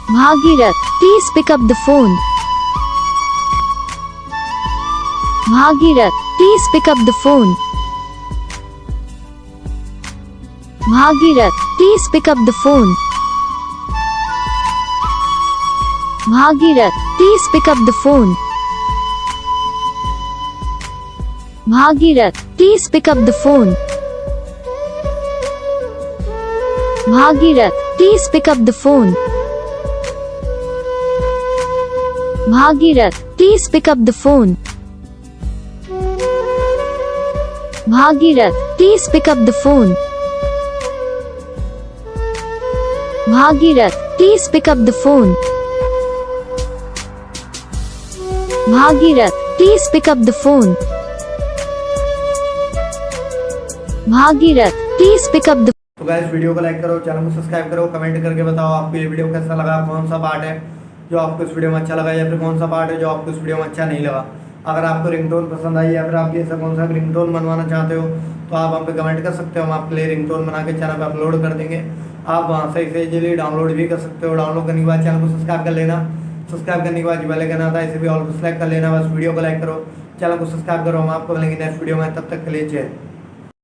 Bhagirath, please pick up the phone. Bhagirath, please pick up the phone. Bhagirath, please pick up the phone. Bhagirath, please pick up the phone. Bhagirath, please pick up the phone. Bhagirath, please pick up the phone. Bhagirath, please pick up the phone. Bhagirath, please pick up the phone. Bhagirath, please pick up the phone. Bhagirath, please pick up the phone. Bhagirath, please pick up the तो guys video को like करो, channel को subscribe करो, comment करके बताओ आपको ये video कैसा लगा, कौन सा पार्ट है जो आपको इस वीडियो में अच्छा लगा या फिर कौन सा पार्ट है जो आपको इस वीडियो में अच्छा नहीं लगा। अगर आपको रिंगटोन पसंद आई या फिर आप ऐसा कौन सा रिंगटोन बनवाना चाहते हो तो आप हम पे कमेंट कर सकते हो। हम आपके लिए रिंगटोन बना के चैनल पर अपलोड कर देंगे। आप वहाँ से इसे इजीली डाउनलोड भी कर सकते हो। डाउनलोड करने के बाद चैनल को सब्सक्राइब कर लेना। सब्सक्राइब करने के बाद जो बेल आइकन आता है इसे भी ऑल पर सेलेक्ट कर लेना। बस वीडियो को लाइक करो, चैनल को सब्सक्राइब करो। हम आपको मिलेंगे नेक्स्ट वीडियो में, तब तक के लिए जय।